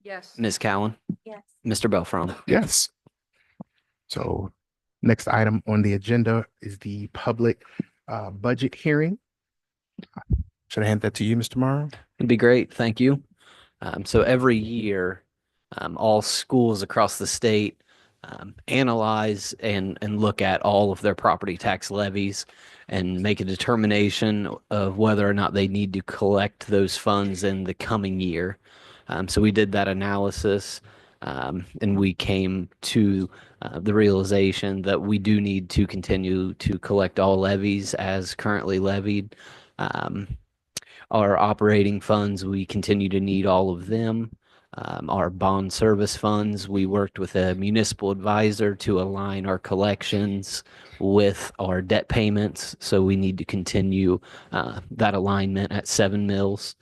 Yes. Ms. Cowan, Yes. Mr. Belfron. Yes. So next item on the agenda is the public budget hearing. Should I hand that to you, Mr. Morrow? It'd be great. Thank you. So every year, all schools across the state analyze and look at all of their property tax levies and make a determination of whether or not they need to collect those funds in the coming year. So we did that analysis, and we came to the realization that we do need to continue to collect all levies as currently levied. Um, our operating funds, we continue to need all of them. Our bond service funds, we worked with a municipal advisor to align our collections with our debt payments. So we need to continue that alignment at 7 mills.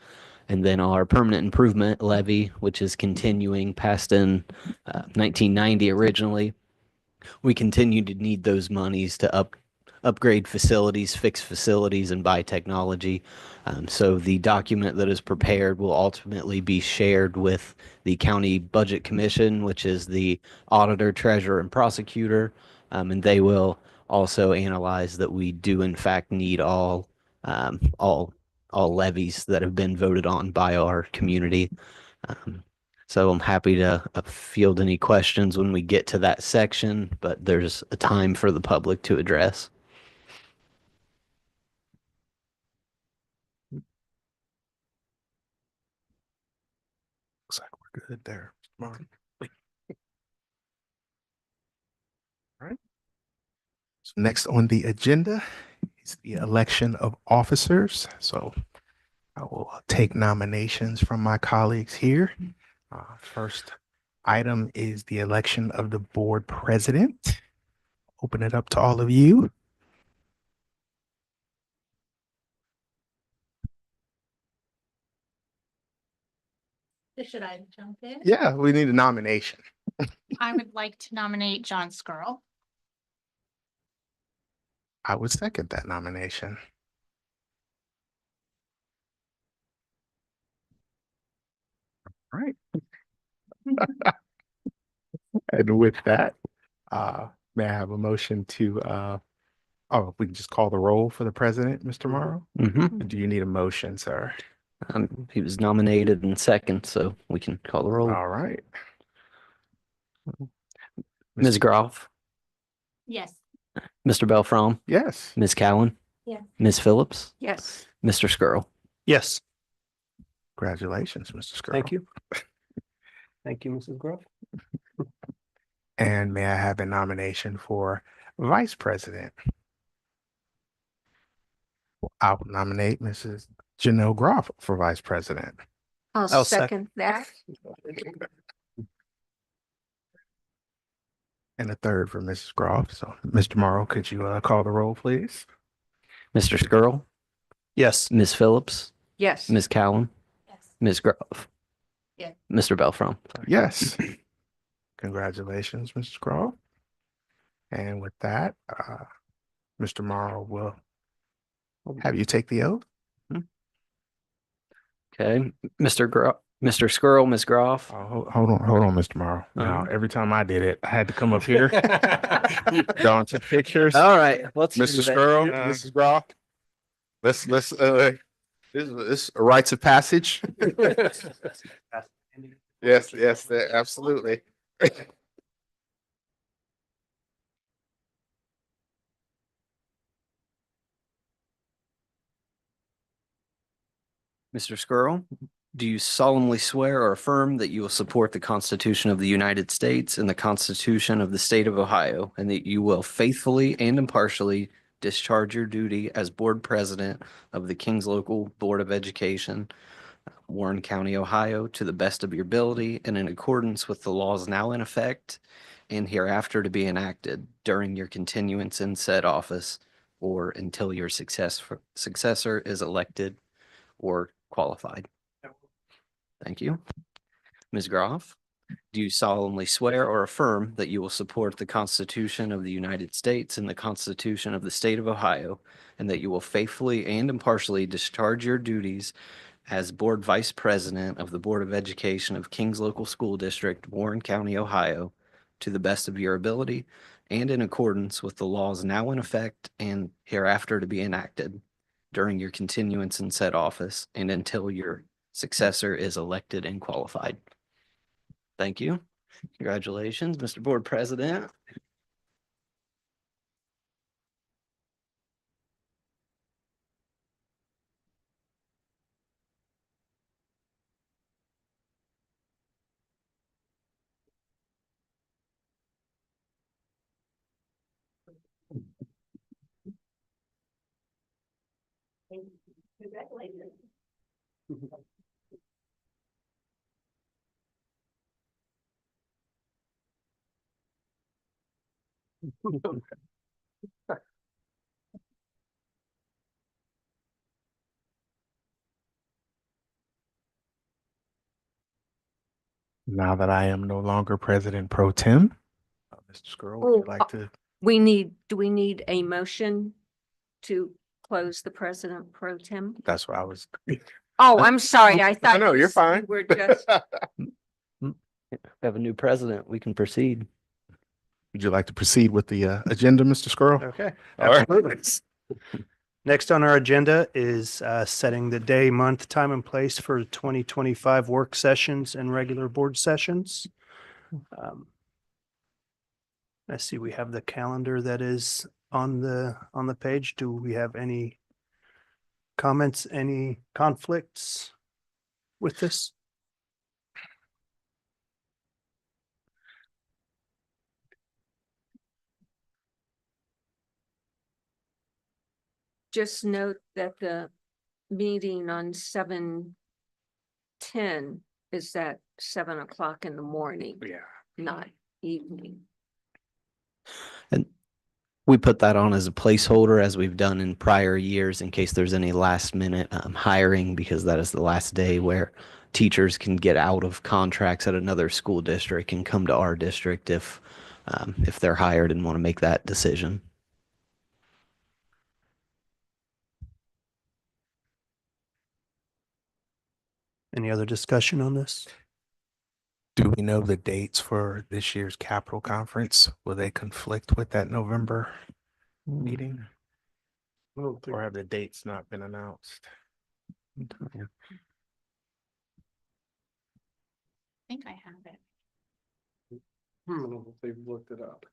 And then our permanent improvement levy, which is continuing passed in 1990 originally. We continue to need those monies to upgrade facilities, fix facilities, and buy technology. So the document that is prepared will ultimately be shared with the county budget commission, which is the auditor, treasurer, and prosecutor, and they will also analyze that we do in fact need um, all all levies that have been voted on by our community. Um, so I'm happy to field any questions when we get to that section, but there's a time for the public to address. Looks like we're good there, Mr. Morrow. All right. So next on the agenda is the election of officers. So I will take nominations from my colleagues here. First item is the election of the board president. Open it up to all of you. Should I jump in? Yeah, we need a nomination. I would like to nominate John Skirl. I would second that nomination. All right. And with that, may I have a motion to, we can just call the roll for the president, Mr. Morrow? Do you need a motion, sir? He was nominated in second, so we can call the roll. All right. Ms. Groff, Yes. Mr. Belfron, Yes. Ms. Cowan, Yes. Ms. Phillips, Yes. Mr. Skirl. Yes. Congratulations, Mr. Skirl. Thank you. Thank you, Mrs. Groff. And may I have a nomination for vice president? I will nominate Mrs. Janelle Groff for vice president. I'll second that. And a third for Mrs. Groff. So, Mr. Morrow, could you call the roll, please? Mr. Skirl, Yes. Ms. Phillips, Yes. Ms. Cowan, Yes. Ms. Groff. Yeah. Mr. Belfron. Yes. Congratulations, Mrs. Groff. And with that, Mr. Morrow will have you take the oath. Okay, Mr. Skirl, Ms. Groff. Hold on, Mr. Morrow. Now, every time I did it, I had to come up here. Don't take pictures. All right, let's Mr. do that. Skirl, Mrs. Groff. Let's this is a rites of passage. Yes, absolutely. Mr. Skirl, do you solemnly swear or affirm that you will support the Constitution of the United States and the Constitution of the State of Ohio, and that you will faithfully and impartially discharge your duty as board president of the Kings Local Board of Education, Warren County, Ohio, to the best of your ability and in accordance with the laws now in effect and hereafter to be enacted during your continuance in said office or until your successor is elected or qualified? Thank you. Ms. Groff, do you solemnly swear or affirm that you will support the Constitution of the United States and the Constitution of the State of Ohio, and that you will faithfully and impartially discharge your duties as Board Vice President of the Board of Education of Kings Local School District, Warren County, Ohio, to the best of your ability and in accordance with the laws now in effect and hereafter to be enacted during your continuance in said office and until your successor is elected and qualified. Thank you. Congratulations, Mr. Board President. Now that I am no longer President Pro Tem, Mr. Skrull, would you like to? Do we need a motion to close the president pro tem? That's what I was. Oh, I'm sorry. I thought. No, you you're s- fine. We're just, We have a new president. We can proceed. Would you like to proceed with the agenda, Mr. Skrull? Okay. All right. Absolutely. Next on our agenda is setting the day, month, time, and place for 2025 work sessions and regular board sessions. I see we have the calendar that is on the page. Do we have any comments, any conflicts with this? just note that the meeting on 7/10 is at 7 o'clock in the morning, Yeah. not evening. And we put that on as a placeholder as we've done in prior years in case there's any last minute hiring, because that is the last day where teachers can get out of contracts at another school district and come to our district if they're hired and want to make that decision. Any other discussion on this? Do we know the dates for this year's Capital Conference? Will they conflict with that November meeting? Or have the dates not been announced? I think I have it. They've looked it up.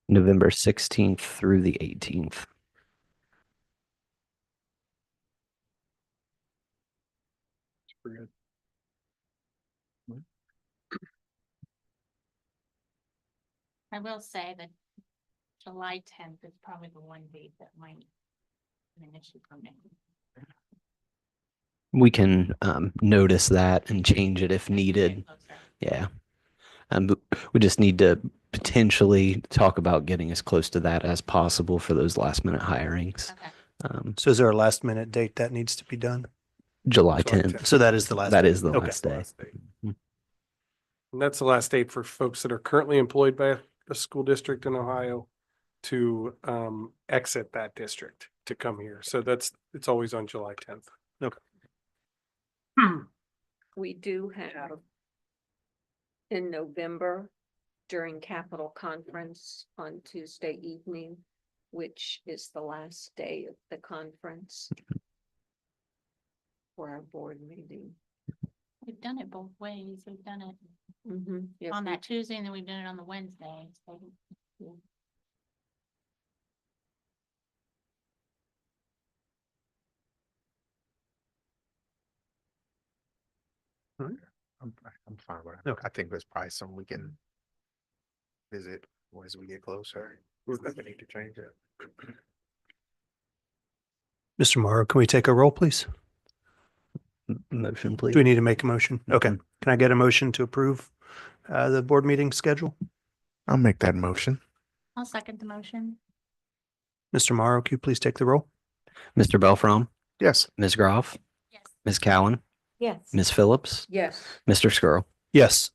November 16th through the 18th. Forget. I will say that July 10th is probably the one date that might be an issue for me. We can notice that and change it if needed. Closer. Yeah. But we just need to potentially talk about getting as close to that as possible for those last minute hirings. Okay. So is there a last minute date that needs to be done? July July 10th. 10th. So that is the last. That is the Okay. last day. Last date. And that's the last date for folks that are currently employed by a school district in Ohio to exit that district to come here. So it's always on July 10th. We do have in November during Capitol Conference on Tuesday evening, which is the last day of the conference for our board meeting. We've done it both ways. We've done it If on we- that Tuesday and then we've done it on the Wednesday. So, yeah. I'm fine with it. Okay. I think there's probably some we can visit as we get closer. We need to change it. Mr. Morrow, can we take a roll, please? Motion, please. Do we need to make a motion? Okay. Mhm. Can I get a motion to approve the board meeting schedule? I'll make that motion. I'll second the motion. Mr. Morrow, can you please take the roll? Mr. Belfrom, Yes. Ms. Groff, Yes. Ms. Cowan, Yes. Ms. Phillips, Yes. Mr. Skrull. Yes.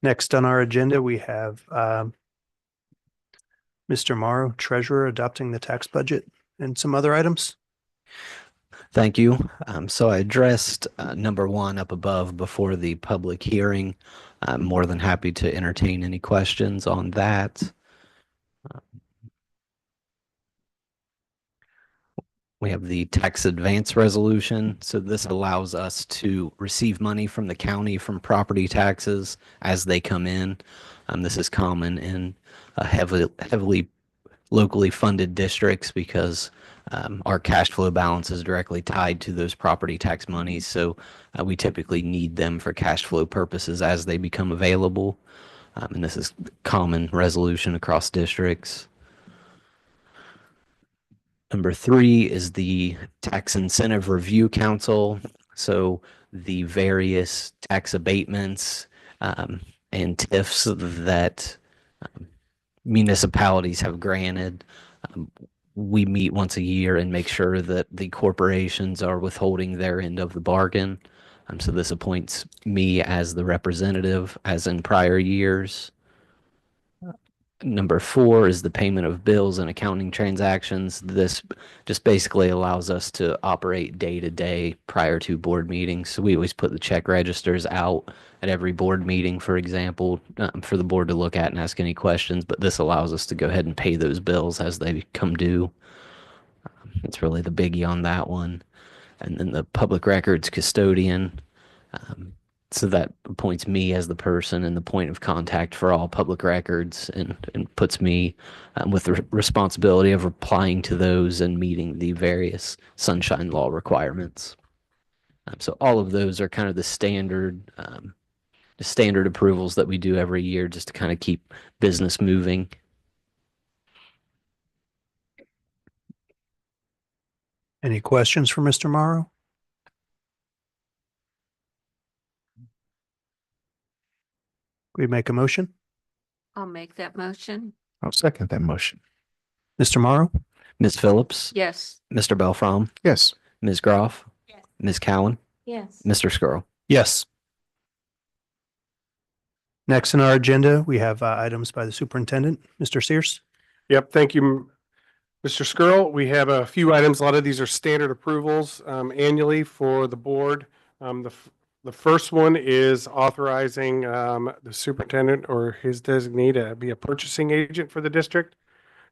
Next on our agenda, we have Mr. Morrow, Treasurer, adopting the tax budget and some other items. Thank you. So I addressed number one up above before the public hearing. I'm more than happy to entertain any questions on that. We have the tax advance resolution. So this allows us to receive money from the county from property taxes as they come in. This is common in heavily locally funded districts because our cash flow balance is directly tied to those property tax monies. So we typically need them for cash flow purposes as they become available. And this is common resolution across districts. Number three is the Tax Incentive Review Council. So the various tax abatements and TIFs that municipalities have granted. We meet once a year and make sure that the corporations are withholding their end of the bargain. So this appoints me as the representative, as in prior years. Number four is the payment of bills and accounting transactions. This just basically allows us to operate day to day prior to board meetings. So we always put the check registers out at every board meeting, for example, for the board to look at and ask any questions. But this allows us to go ahead and pay those bills as they come due. That's really the biggie on that one. And then the public records custodian. So that appoints me as the person and the point of contact for all public records and puts me with the responsibility of replying to those and meeting the various sunshine law requirements. So all of those are kind of the standard approvals that we do every year just to kind of keep business moving. Any questions for Mr. Morrow? We make a motion? I'll make that motion. I'll second that motion. Mr. Morrow? Ms. Phillips, Yes. Mr. Belfrom, Yes. Ms. Groff, Yes. Ms. Cowan, Yes. Mr. Skrull. Yes. Next on our agenda, we have items by the superintendent. Mr. Sears? Yep, thank you, Mr. Skrull. We have a few items. A lot of these are standard approvals annually for the board. The first one is authorizing the superintendent or his designee to be a purchasing agent for the district.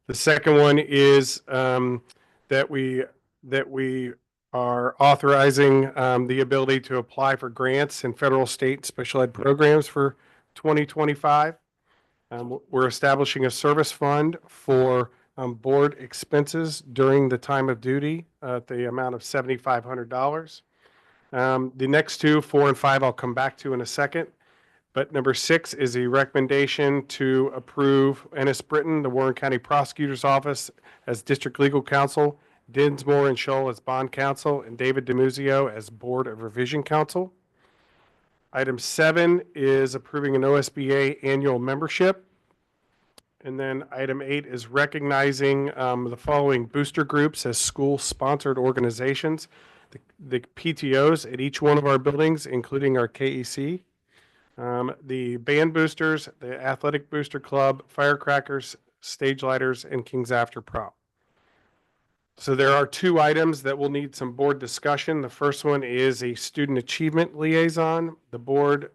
The second one is that we are authorizing the ability to apply for grants in federal, state, and special ed programs for 2025. We're establishing a service fund for board expenses during the time of duty at the amount of $7,500. The next two, 4 and 5, I'll come back to in a second. But number 6 is a recommendation to approve Ennis Britton, the Warren County Prosecutor's Office, as District Legal Counsel, Dinsmore and Scholl as Bond Counsel, and David DeMuzio as Board of Revision Counsel. Item 7 is approving an OSBA annual membership. And then item 8 is recognizing the following booster groups as school-sponsored organizations. The PTOs at each one of our buildings, including our KEC. The band boosters, the athletic booster club, firecrackers, stage lighters, and King's After Prom. So there are 2 items that will need some board discussion. The first one is a student achievement liaison. The board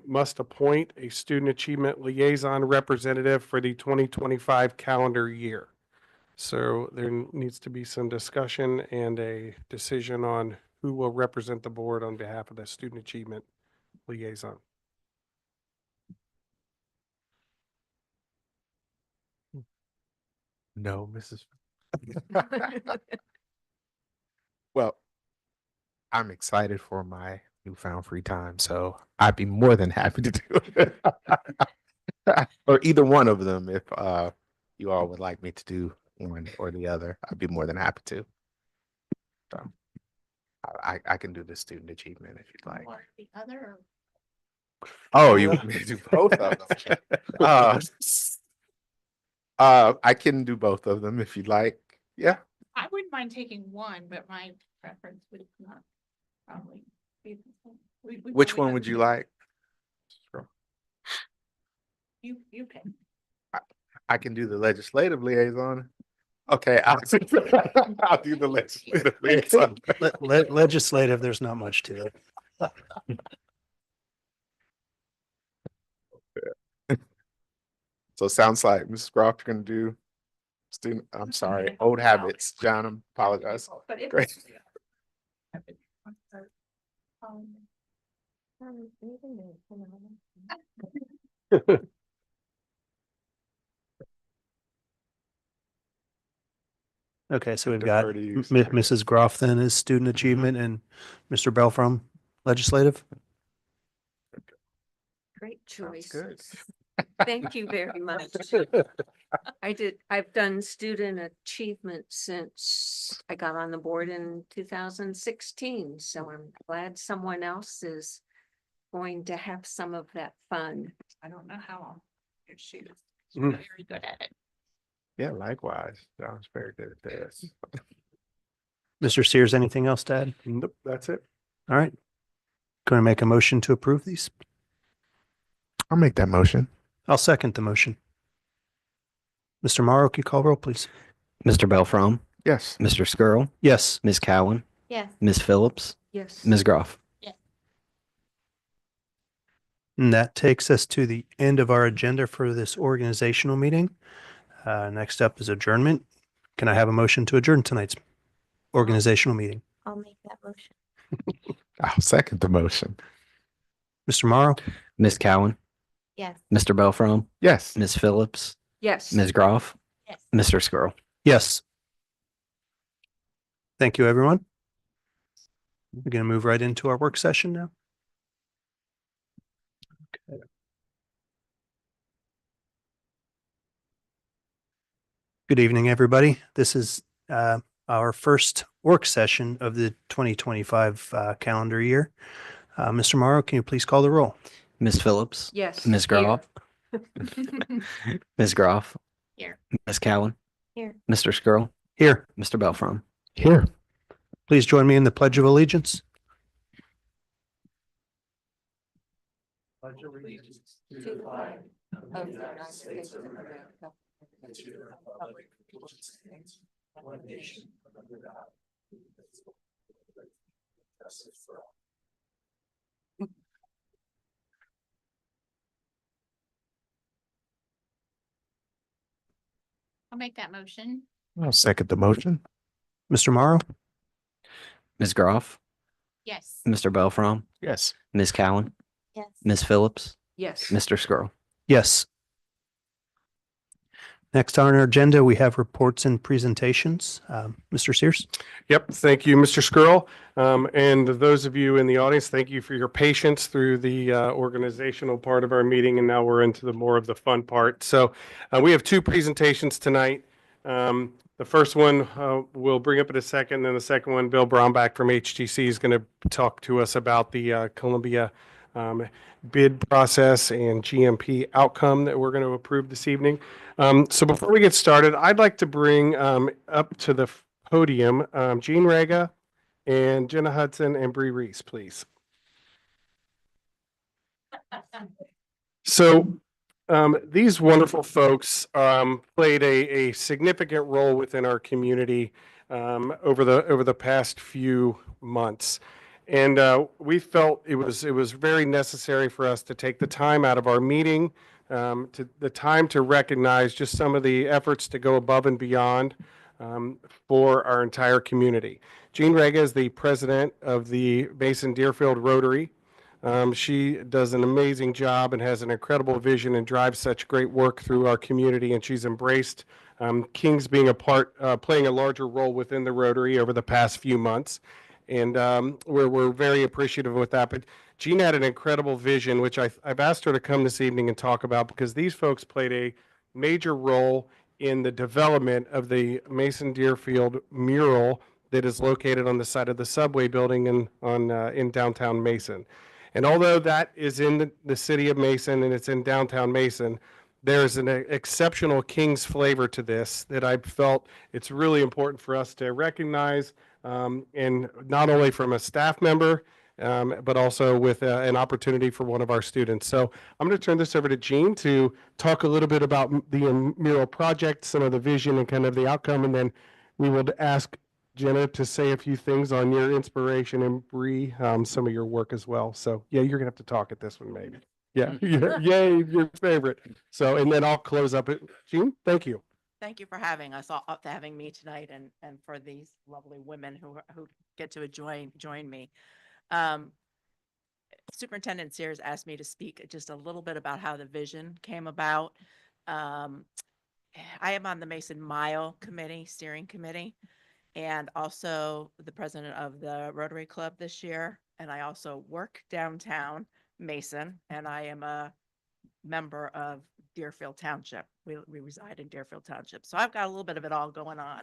must appoint a student achievement liaison representative for the 2025 calendar year. So there needs to be some discussion and a decision on who will represent the board on behalf of the student achievement liaison. No, Mrs. Well, I'm excited for my newfound free time, so I'd be more than happy to do it. Or either one of them, if you all would like me to do one or the other, I'd be more than happy to. So I can do the student achievement if you'd like. Or the other. Oh, you want me to do both of them? I can do both of them if you'd like. Yeah. I wouldn't mind taking one, but my preference would not probably be the same. We Which probably one have would to you do- like? You pick. I can do the legislative liaison. Okay, I'll I'll do the legislative liaison. Legislative, there's not much to it. So it sounds like Mrs. Groff, you're gonna do student, I'm sorry, old habits. John, I apologize. Great. Okay, so we've got Defer to you, Mrs. Groff then is student achievement and Mr. Bell from legislative. Great Sounds good. choice. Thank you very much. I've done student achievement since I got on the board in 2016, so I'm glad someone else is going to have some of that fun. I don't know how long. She is Mm. very good at it. Yeah, likewise. John's very good at this. Mr. Sears, anything else to add? Nope, that's it. All right. Going to make a motion to approve these? I'll make that motion. I'll second the motion. Mr. Morrow, can you call roll, please? Mr. Belfrom, Yes. Mr. Skrull, Yes. Ms. Cowan, Yes. Ms. Phillips, Yes. Ms. Groff. And that takes us to the end of our agenda for this organizational meeting. Next up is adjournment. Can I have a motion to adjourn tonight's organizational meeting? I'll make that motion. I'll second the motion. Mr. Morrow? Ms. Cowan, Yes. Mr. Belfrom, Yes. Ms. Phillips, Yes. Ms. Groff, Yes. Mr. Skrull. Yes. Thank you, everyone. We're going to move right into our work session now. Okay. Good evening, everybody. This is our first work session of the 2025 calendar year. Mr. Morrow, can you please call the roll? Ms. Phillips, Yes. Ms. here. Groff, Ms. Groff, Here. Ms. Cowan, Here. Mr. Skrull, Here, Mr. Belfrom. Here. please join me in the Pledge of Allegiance. To the flag of the United States of America. and to the republic for which it stands, one nation, under God, indivisible, with justice for all. I'll make that motion. I'll second the motion. Mr. Morrow? Ms. Groff, Yes. Mr. Belfrom, Yes. Ms. Cowan, Yes. Ms. Phillips, Yes. Mr. Skrull. Yes. Next on our agenda, we have reports and presentations. Mr. Sears? Yep, thank you, Mr. Skrull. And those of you in the audience, thank you for your patience through the organizational part of our meeting. And now we're into the more of the fun part. So we have two presentations tonight. The first one we'll bring up in a second. Then the second one, Bill Brownback from HTC is going to talk to us about the Columbia bid process and GMP outcome that we're going to approve this evening. So before we get started, I'd like to bring up to the podium Jean Rega and Jenna Hudson and Bree Reese, please. So these wonderful folks played a significant role within our community over the past few months. And we felt it was very necessary for us to take the time out of our meeting, to recognize just some of the efforts to go above and beyond for our entire community. Jean Rega is the president of the Mason Deerfield Rotary. She does an amazing job and has an incredible vision and drives such great work through our community. And she's embraced Kings being playing a larger role within the Rotary over the past few months. And we're very appreciative with that. But Jean had an incredible vision, which I've asked her to come this evening and talk about, because these folks played a major role in the development of the Mason Deerfield mural that is located on the side of the Subway building in downtown Mason. And although that is in the city of Mason and it's in downtown Mason, there's an exceptional Kings flavor to this that I felt it's really important for us to recognize, and not only from a staff member but also with an opportunity for one of our students. So I'm going to turn this over to Jean to talk a little bit about the mural project, some of the vision and kind of the outcome, and then we will ask Jenna to say a few things on your inspiration and Bree, some of your work as well. So yeah, you're gonna have to talk at this one maybe. Yeah, yay, your favorite. So, and then I'll close up it. Jean, thank you. Thank you for having us, all to having me tonight and for these lovely women who get to join me. Superintendent Sears asked me to speak just a little bit about how the vision came about. I am on the Mason Mile Committee, steering committee, and also the president of the Rotary Club this year. And I also work downtown Mason, and I am a member of Deerfield Township. We reside in Deerfield Township. So I've got a little bit of it all going on.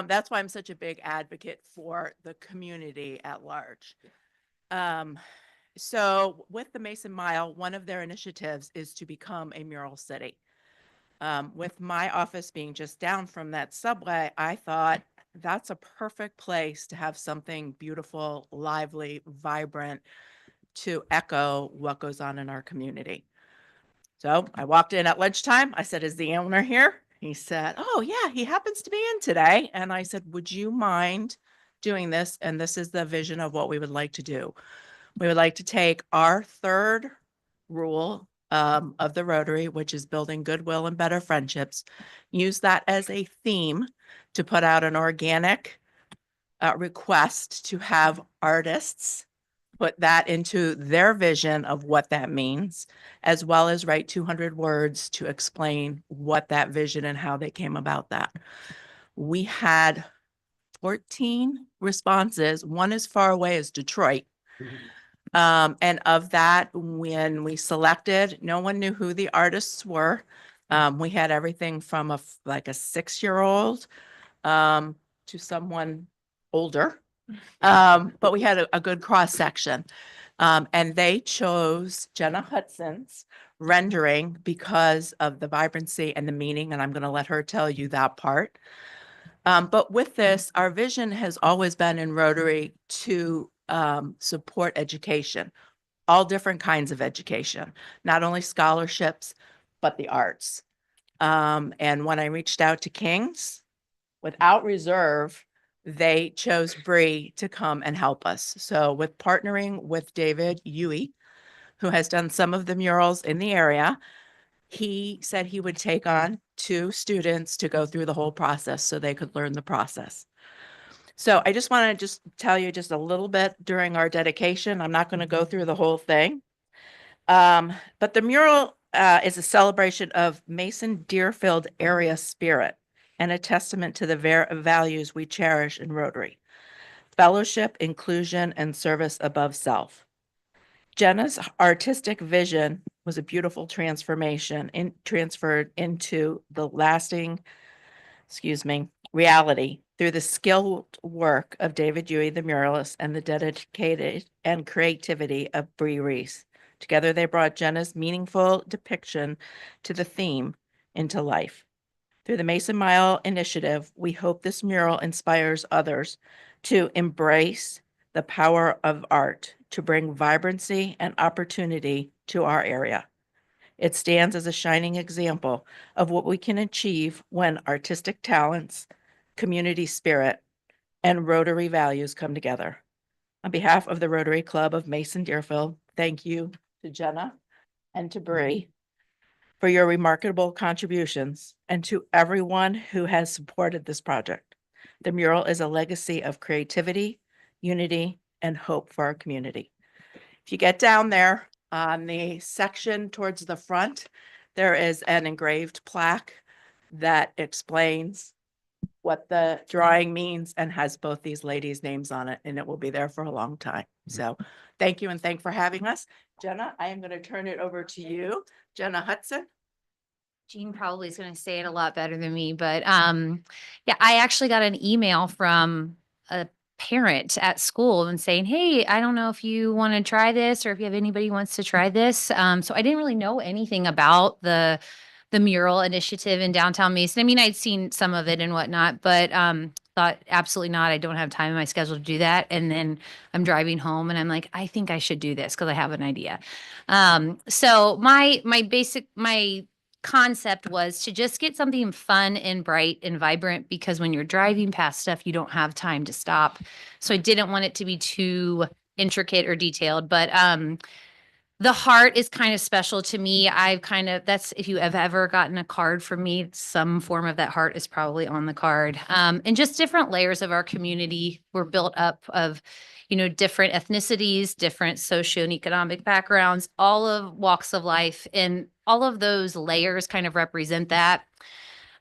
That's why I'm such a big advocate for the community at large. So with the Mason Mile, one of their initiatives is to become a mural city. With my office being just down from that subway, I thought that's a perfect place to have something beautiful, lively, vibrant to echo what goes on in our community. So I walked in at lunchtime. I said, "Is the owner here?" He said, "Oh yeah, he happens to be in today." And I said, "Would you mind doing this?" And this is the vision of what we would like to do. We would like to take our third rule of the Rotary, which is building goodwill and better friendships, use that as a theme to put out an organic request to have artists put that into their vision of what that means, as well as write 200 words to explain what that vision and how they came about that. We had 14 responses, one as far away as Detroit. And of that, when we selected, no one knew who the artists were. We had everything from like a 6-year-old to someone older. But we had a good cross section. And they chose Jenna Hudson's rendering because of the vibrancy and the meaning. And I'm going to let her tell you that part. But with this, our vision has always been in Rotary to support education, all different kinds of education, not only scholarships, but the arts. And when I reached out to King's, without reserve, they chose Bree to come and help us. So with partnering with David Huey, who has done some of the murals in the area, he said he would take on 2 students to go through the whole process so they could learn the process. So I just want to tell you just a little bit during our dedication. I'm not going to go through the whole thing. But the mural is a celebration of Mason Deerfield area spirit and a testament to the values we cherish in Rotary: fellowship, inclusion, and service above self. Jenna's artistic vision was a beautiful transformation transferred into the lasting, reality through the skilled work of David Huey, the muralist, and the dedicated and creativity of Bree Reese. Together, they brought Jenna's meaningful depiction to the theme into life. Through the Mason Mile initiative, we hope this mural inspires others to embrace the power of art to bring vibrancy and opportunity to our area. It stands as a shining example of what we can achieve when artistic talents, community spirit, and Rotary values come together. On behalf of the Rotary Club of Mason Deerfield, thank you to Jenna and to Bree for your remarkable contributions, and to everyone who has supported this project. The mural is a legacy of creativity, unity, and hope for our community. If you get down there on the section towards the front, there is an engraved plaque that explains what the drawing means and has both these ladies' names on it, and it will be there for a long time. So thank you, and thank for having us. Jenna, I am going to turn it over to you. Jenna Hudson. Jean probably is going to say it a lot better than me, but yeah, I actually got an email from a parent at school and saying, "Hey, I don't know if you want to try this or if you have anybody who wants to try this." So I didn't really know anything about the mural initiative in downtown Mason. I mean, I'd seen some of it and whatnot, but thought, absolutely not. I don't have time in my schedule to do that. And then I'm driving home and I'm like, I think I should do this because I have an idea. So my concept was to just get something fun and bright and vibrant, because when you're driving past stuff, you don't have time to stop. So I didn't want it to be too intricate or detailed, but the heart is kind of special to me. That's, if you have ever gotten a card from me, some form of that heart is probably on the card. And just different layers of our community were built up of, different ethnicities, different socio and economic backgrounds, all of walks of life, and all of those layers kind of represent that.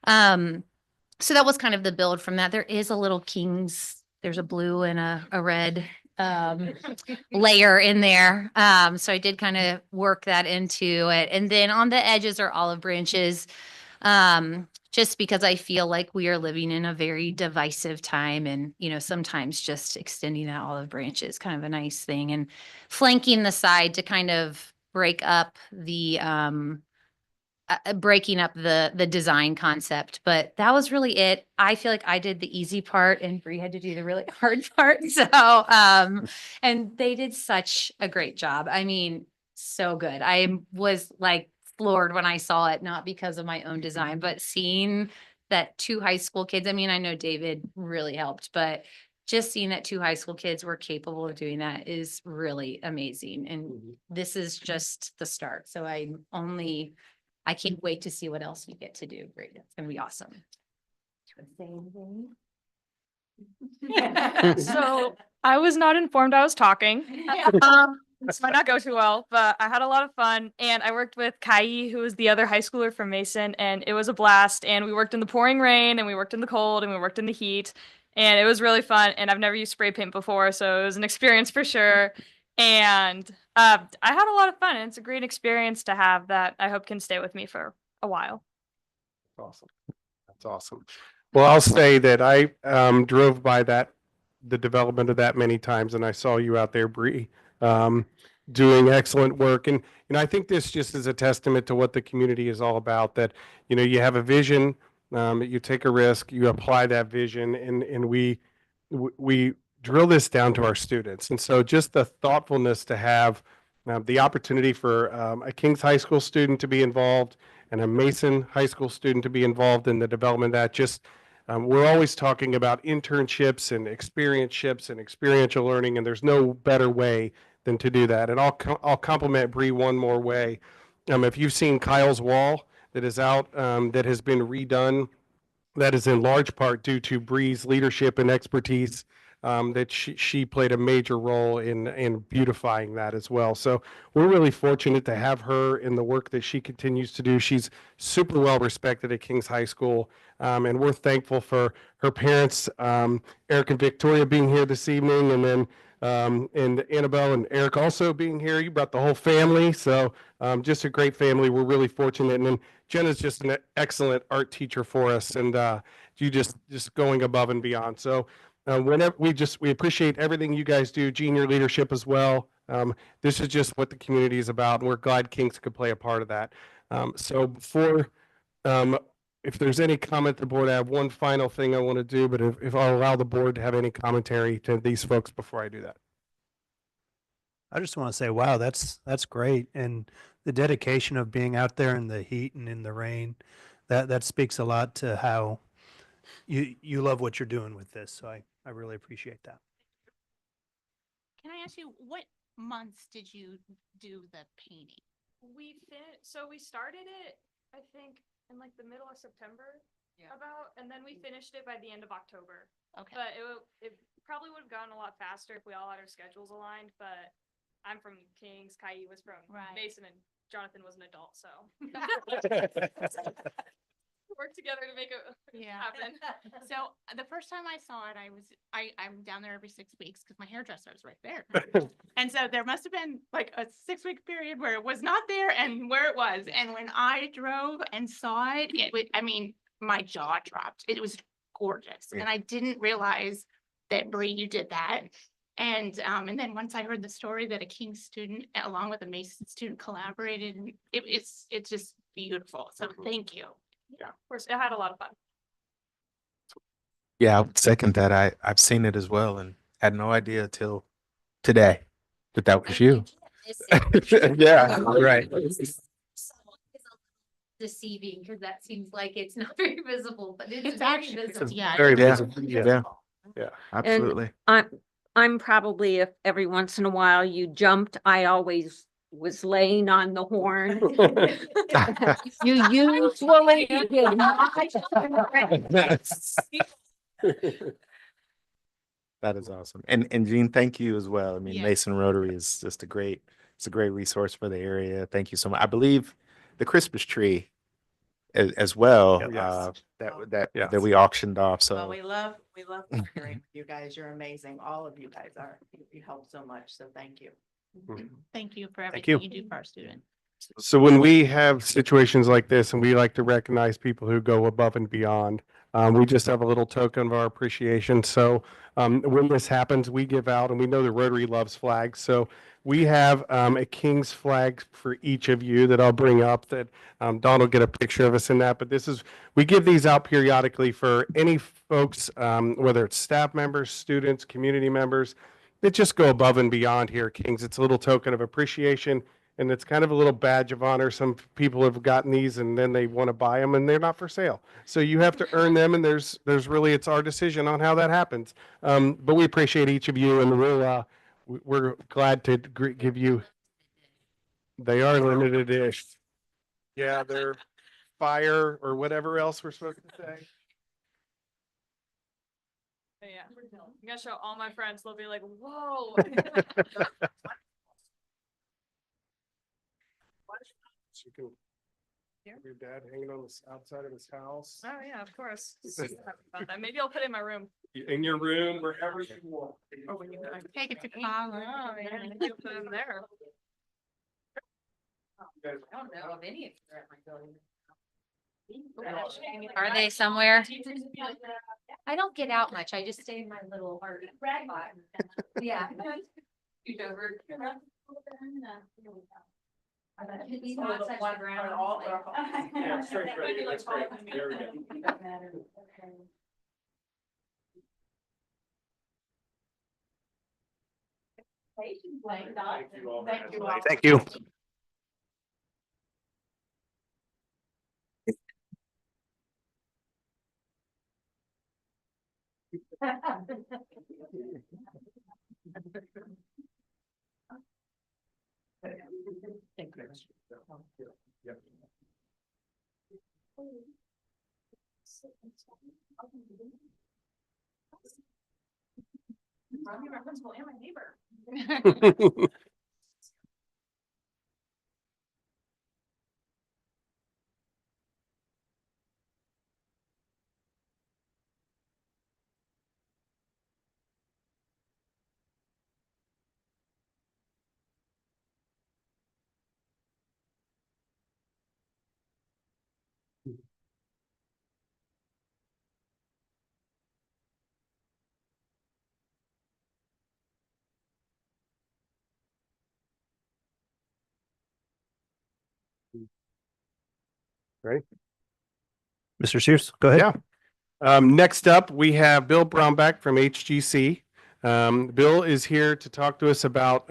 So that was kind of the build from that. There is a little Kings, there's a blue and a red layer in there. So I did kind of work that into it. And then on the edges are olive branches. Just because I feel like we are living in a very divisive time, and, sometimes just extending that olive branch is kind of a nice thing, and flanking the side to kind of break up the, the design concept. But that was really it. I feel like I did the easy part and Bree had to do the really hard part. So, and they did such a great job. I mean, so good. I was like floored when I saw it, not because of my own design, but seeing that 2 high school kids, I mean, I know David really helped, but just seeing that 2 high school kids were capable of doing that is really amazing. And this is just the start. So I can't wait to see what else you get to do. Great. It's going to be awesome. So I was not informed I was talking. This might not go too well, but I had a lot of fun, and I worked with Kai, who was the other high schooler from Mason, and it was a blast. And we worked in the pouring rain, and we worked in the cold, and we worked in the heat, and it was really fun. And I've never used spray paint before, so it was an experience for sure. And I had a lot of fun, and it's a great experience to have that I hope can stay with me for a while. Awesome. That's awesome. Well, I'll say that I drove by the development of that many times, and I saw you out there, Bree, doing excellent work. And, I think this just is a testament to what the community is all about, that, you have a vision, you take a risk, you apply that vision, and we drill this down to our students. And so just the thoughtfulness to have the opportunity for a Kings High School student to be involved and a Mason High School student to be involved in the development of that. Just we're always talking about internships and experientships and experiential learning, and there's no better way than to do that. And I'll compliment Bree one more way. If you've seen Kyle's wall that is out, that has been redone, that is in large part due to Bree's leadership and expertise. That she played a major role in beautifying that as well. So we're really fortunate to have her in the work that she continues to do. She's super well respected at Kings High School, and we're thankful for her parents, Eric and Victoria, being here this evening, and then and Annabelle and Eric also being here. You brought the whole family, so just a great family. We're really fortunate. And then Jenna's just an excellent art teacher for us, and you just going above and beyond. So. Whenever we appreciate everything you guys do, Gene, your leadership as well. This is just what the community is about, and we're glad Kings could play a part of that. So before, if there's any comment the board, I have one final thing I want to do, but if I'll allow the board to have any commentary to these folks before I do that. I just want to say, wow, that's great. And the dedication of being out there in the heat and in the rain, that speaks a lot to how you love what you're doing with this. So I really appreciate that. Can I ask you, what months did you do the painting? So we started it, I think, in like the middle of September, and then we finished it by the end of October. Okay. But it probably would have gone a lot faster if we all had our schedules aligned. But I'm from Kings, Kai was from Mason, and Jonathan was an adult, so work together to make it happen. So the first time I saw it, I'm down there every 6 weeks because my hairdresser is right there. And so there must have been like a 6-week period where it was not there and where it was. And when I drove and saw it, my jaw dropped. It was gorgeous. And I didn't realize that, Bree, you did that. And then once I heard the story that a King's student along with a Mason student collaborated, it's just beautiful. So thank you. Yeah, of course, it had a lot of fun. Yeah, I would second that. I've seen it as well and had no idea till today that that was you. Yeah, right. Deceiving because that seems like it's not very visible, but It's very actually, visible. yeah. Very Yeah, visible. yeah, Yeah. absolutely. I'm probably, if every once in a while you jumped, I always was laying on the horn. You usually did not. That is awesome. And Jean, thank you as well. I mean, Yeah. Mason Rotary is just it's a great resource for the area. Thank you so much. I believe the Christmas tree as well, Yes. that Yes. we auctioned off. Well, So we love partnering with you guys. You're amazing. All of you guys are. You help so much. So thank you. Thank you for Thank you. everything you do for our students. So when we have situations like this and we like to recognize people who go above and beyond, we just have a little token of our appreciation. So when this happens, we give out, and we know the Rotary loves flags. So we have a King's flag for each of you that I'll bring up that Don will get a picture of us in that. But we give these out periodically for any folks, whether it's staff members, students, community members, that just go above and beyond here at King's. It's a little token of appreciation. And it's kind of a little badge of honor. Some people have gotten these and then they want to buy them and they're not for sale. So you have to earn them, and there's really, it's our decision on how that happens. But we appreciate each of you, and we're glad to give you. They are limited edition. Yeah, they're fire or whatever else we're supposed to say. Yeah. I'm gonna show all my friends. They'll be like, whoa. You can, your dad hanging on the outside of his house, Oh, yeah, of course. Maybe I'll put it in my room. in your room, wherever you want. Or when you Take it to Oh, college. yeah, maybe I'll put it in there. I don't know of any of you at my building. Are they somewhere? I don't get out much. I just stay in my little heart. Yeah. These are outside the ground, like- Yeah, straight, that's great. There we go. Thank you all. Thank you. My principal and my neighbor. Ready? Mr. Sears, go ahead. Yeah. Next up, we have Bill Brownback from HGC. Bill is here to talk to us about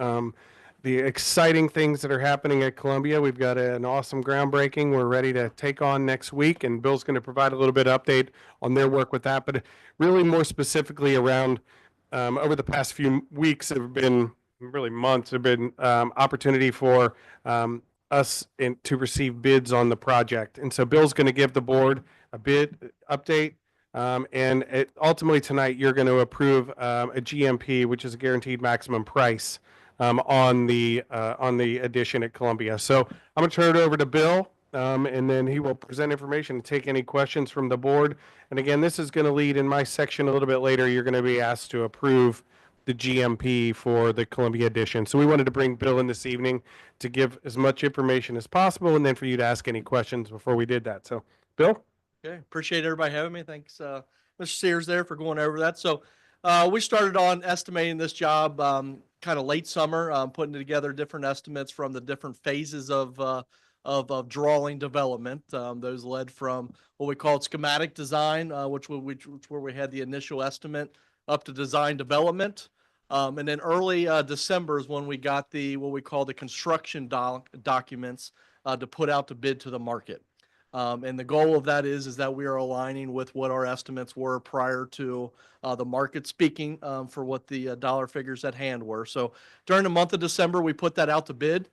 the exciting things that are happening at Columbia. We've got an awesome groundbreaking we're ready to take on next week, and Bill's going to provide a little bit of update on their work with that, but really more specifically around over the past few weeks, have been really months, have been opportunity for us to receive bids on the project. And so Bill's going to give the board a bid update. Ultimately tonight, you're going to approve a GMP, which is a guaranteed maximum price on the addition at Columbia. So I'm going to turn it over to Bill, and then he will present information and take any questions from the board. And again, this is going to lead in my section a little bit later. You're going to be asked to approve the GMP for the Columbia edition. So we wanted to bring Bill in this evening to give as much information as possible, and then for you to ask any questions before we did that. So, Bill? Okay, appreciate everybody having me. Thanks, Mr. Sears there for going over that. So we started on estimating this job kind of late summer, putting together different estimates from the different phases of of drawing development. Those led from what we called schematic design, which where we had the initial estimate, up to design development. And then early December is when we got what we call the construction documents to put out to bid to the market. And the goal of that is that we are aligning with what our estimates were prior to the market speaking for what the dollar figures at hand were. So during the month of December, we put that out to bid.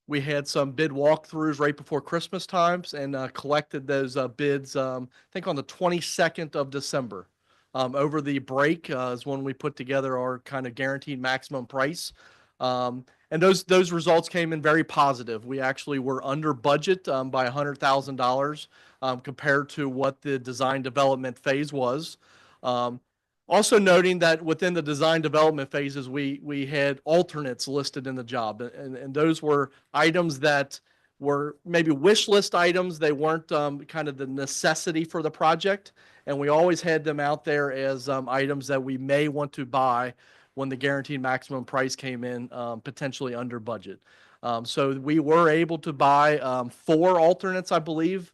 We had some bid walkthroughs right before Christmas times and collected those bids, I think on the 22nd of December. Over the break is when we put together our kind of guaranteed maximum price. And those results came in very positive. We actually were under budget by $100,000 compared to what the design development phase was. Also noting that within the design development phases, we had alternates listed in the job, and those were items that were maybe wish list items. They weren't kind of the necessity for the project, and we always had them out there as items that we may want to buy when the guaranteed maximum price came in potentially under budget. So we were able to buy 4 alternates, I believe,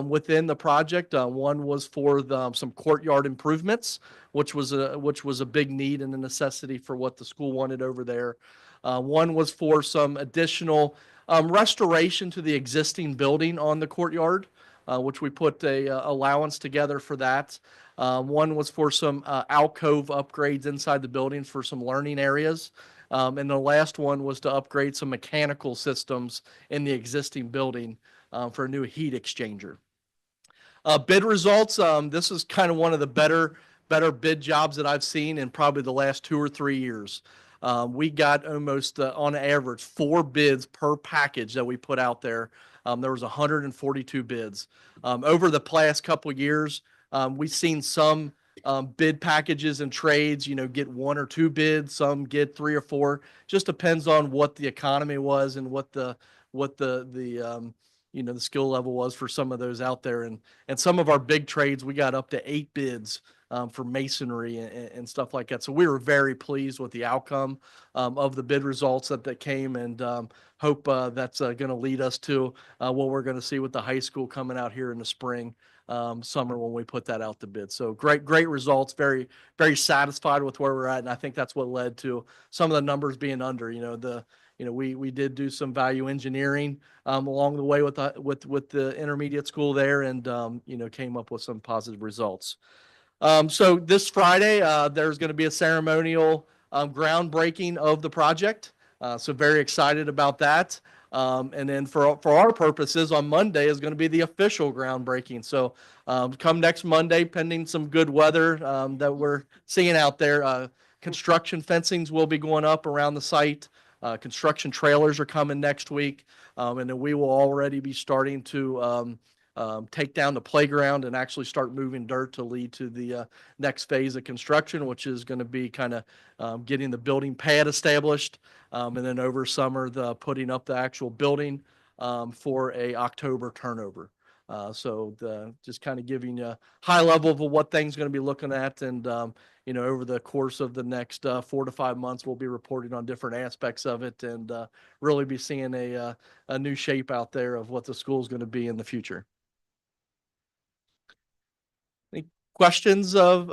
within the project. One was for some courtyard improvements, which was a big need and a necessity for what the school wanted over there. One was for some additional restoration to the existing building on the courtyard, which we put a allowance together for that. One was for some alcove upgrades inside the building for some learning areas. And the last one was to upgrade some mechanical systems in the existing building for a new heat exchanger. Bid results, this is kind of one of the better bid jobs that I've seen in probably the last 2 or 3 years. We got almost on average 4 bids per package that we put out there. There was 142 bids. Over the past couple of years, we've seen some bid packages and trades, get 1 or 2 bids, some get 3 or 4. Just depends on what the economy was and what the skill level was for some of those out there. And some of our big trades, we got up to 8 bids for masonry and stuff like that. So we were very pleased with the outcome of the bid results that came, and hope that's going to lead us to what we're going to see with the high school coming out here in the spring, summer when we put that out to bid. So great results, very, very satisfied with where we're at. And I think that's what led to some of the numbers being under, we did do some value engineering along the way with the intermediate school there, and came up with some positive results. So this Friday, there's going to be a ceremonial groundbreaking of the project. So very excited about that. And then for our purposes, on Monday is going to be the official groundbreaking. So come next Monday, pending some good weather that we're seeing out there, construction fencings will be going up around the site. Construction trailers are coming next week. And then we will already be starting to take down the playground and actually start moving dirt to lead to the next phase of construction, which is going to be kind of getting the building pad established, and then over summer, putting up the actual building for a October turnover. So just kind of giving you a high level of what things going to be looking at. And, over the course of the next 4 to 5 months, we'll be reporting on different aspects of it, and really be seeing a new shape out there of what the school is going to be in the future. Any questions of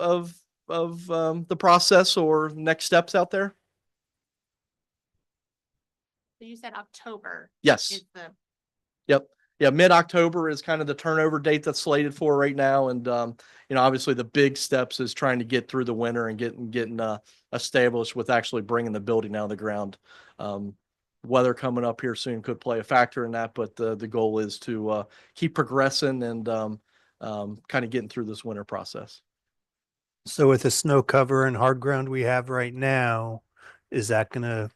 the process or next steps out there? So you said October. Yes. Is the Yep. Yeah, mid-October is kind of the turnover date that's slated for right now. And, obviously the big steps is trying to get through the winter and getting established with actually bringing the building out of the ground. Weather coming up here soon could play a factor in that, but the goal is to keep progressing and kind of getting through this winter process. So with the snow cover and hard ground we have right now, is that going to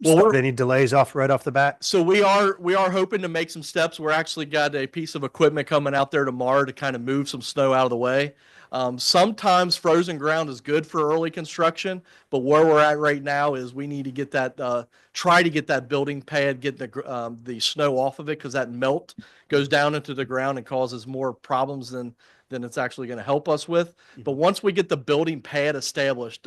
Well, start any delays right off the bat? So we are hoping to make some steps. We're actually got a piece of equipment coming out there tomorrow to kind of move some snow out of the way. Sometimes frozen ground is good for early construction, but where we're at right now is we need to get that, try to get that building pad, get the snow off of it, because that melt goes down into the ground and causes more problems than it's actually going to help us with. But once we get the building pad established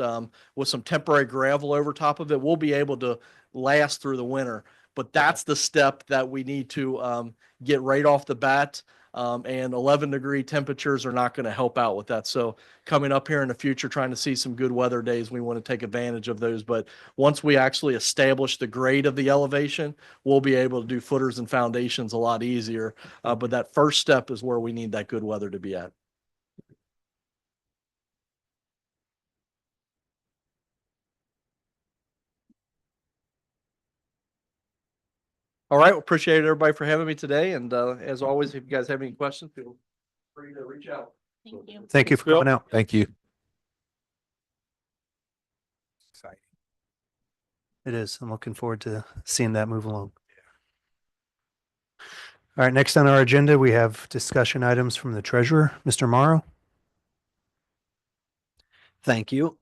with some temporary gravel over top of it, we'll be able to last through the winter. but that's the step that we need to get right off the bat. And 11-degree temperatures are not going to help out with that. So coming up here in the future, trying to see some good weather days, we want to take advantage of those. But once we actually establish the grade of the elevation, we'll be able to do footers and foundations a lot easier. But that first step is where we need that good weather to be at. All right. Well, appreciate everybody for having me today. And as always, if you guys have any questions, feel free to reach out. Thank you. Thank you for coming out. Thank you. Exciting. It is. I'm looking forward to seeing that move along. All right, next on our agenda, we have discussion items from the treasurer, Mr. Morrow. Thank you.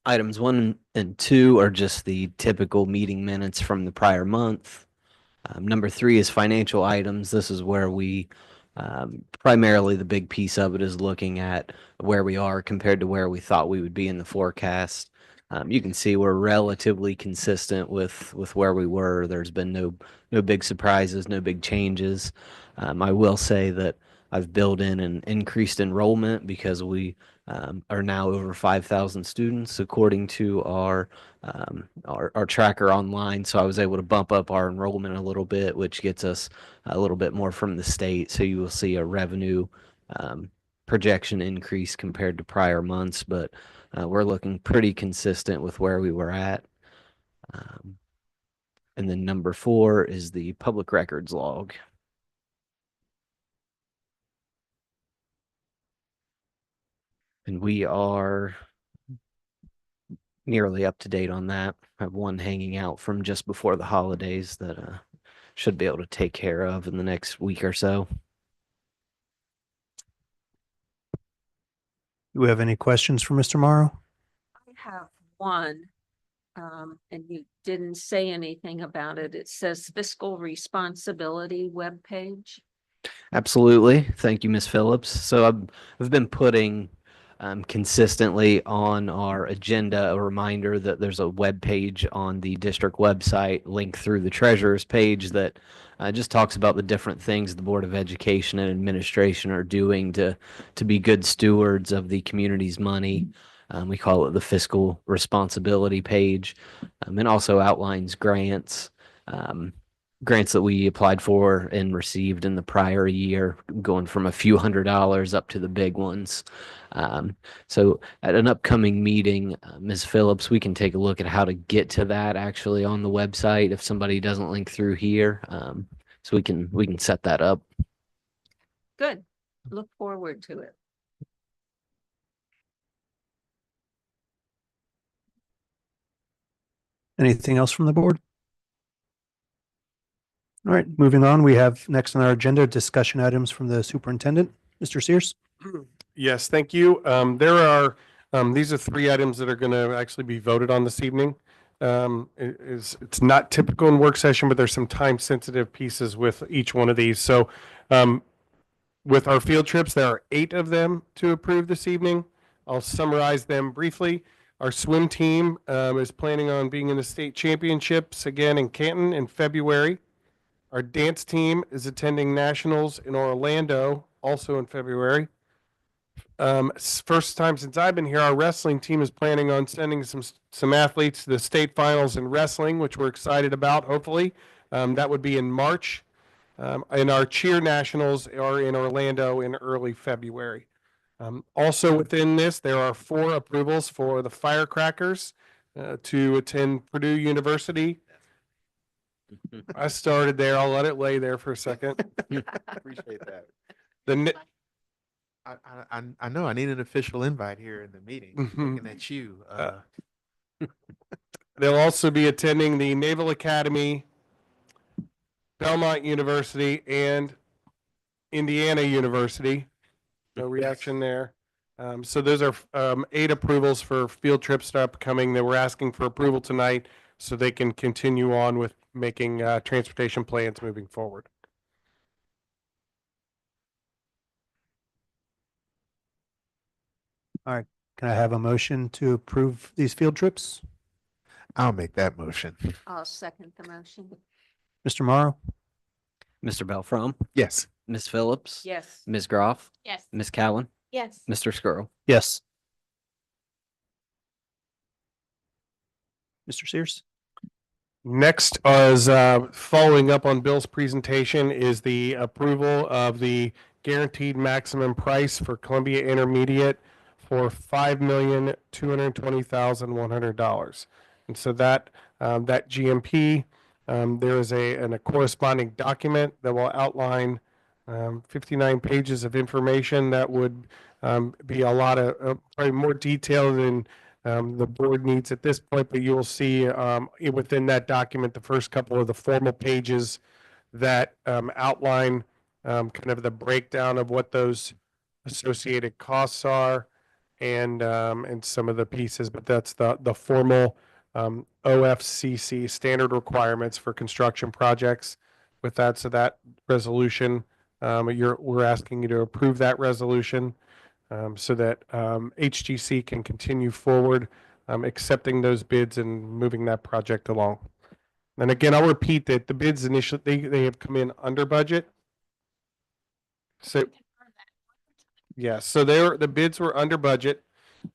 Items 1 and 2 are just the typical meeting minutes from the prior month. Number 3 is financial items. This is where we primarily the big piece of it is looking at where we are compared to where we thought we would be in the forecast. You can see we're relatively consistent with where we were. There's been no big surprises, no big changes. I will say that I've built in an increased enrollment because we are now over 5,000 students according to our tracker online. So I was able to bump up our enrollment a little bit, which gets us a little bit more from the state. So you will see a revenue projection increase compared to prior months, but we're looking pretty consistent with where we were at. And then number 4 is the public records log. And we are nearly up to date on that. I have one hanging out from just before the holidays that should be able to take care of in the next week or so. Do we have any questions for Mr. Morrow? I have one, and you didn't say anything about it. It says fiscal responsibility webpage. Absolutely. Thank you, Ms. Phillips. So I've been putting consistently on our agenda a reminder that there's a web page on the district website linked through the treasurer's page that just talks about the different things the Board of Education and administration are doing to be good stewards of the community's money. We call it the fiscal responsibility page, and also outlines grants that we applied for and received in the prior year, going from a few $100s up to the big ones. So at an upcoming meeting, Ms. Phillips, we can take a look at how to get to that actually on the website if somebody doesn't link through here. So we can set that up. Good. Look forward to it. Anything else from the board? All right, moving on. We have next on our agenda, discussion items from the superintendent, Mr. Sears. Yes, thank you. These are 3 items that are going to actually be voted on this evening. It's not typical in work session, but there's some time sensitive pieces with each one of these. So with our field trips, there are 8 of them to approve this evening. I'll summarize them briefly. Our swim team is planning on being in the state championships again in Canton in February. Our dance team is attending nationals in Orlando, also in February. First time since I've been here, our wrestling team is planning on sending some athletes to the state finals in wrestling, which we're excited about, hopefully. That would be in March. And our cheer nationals are in Orlando in early February. Also within this, there are 4 approvals for the firecrackers to attend Purdue University. I started there. I'll let it lay there for a second. Appreciate that. The I know I need an official invite here in the meeting. Mhm. Looking at you. They'll also be attending the Naval Academy, Belmont University, and Indiana University. No reaction there. So those are 8 approvals for field trips upcoming that we're asking for approval tonight so they can continue on with making transportation plans moving forward. Can I have a motion to approve these field trips? I'll make that motion. I'll second the motion. Mr. Morrow? Mr. Belfrom, Yes. Ms. Phillips, Yes. Ms. Groff, Yes. Ms. Cowan, Yes. Mr. Skrull. Yes. Mr. Sears? Next is following up on Bill's presentation is the approval of the guaranteed maximum price for Columbia Intermediate for $5,220,100. And so that that GMP, there is a corresponding document that will outline 59 pages of information that would be a lot of probably more detailed than the board needs at this point, but you will see within that document, the first couple of the formal pages that outline kind of the breakdown of what those associated costs are and some of the pieces, but that's the formal OFCC standard requirements for construction projects with that. So that resolution, we're asking you to approve that resolution. So that HGC can continue forward, accepting those bids and moving that project along. And again, I'll repeat that the bids initially, they have come in under budget. So, yeah, so the bids were under budget.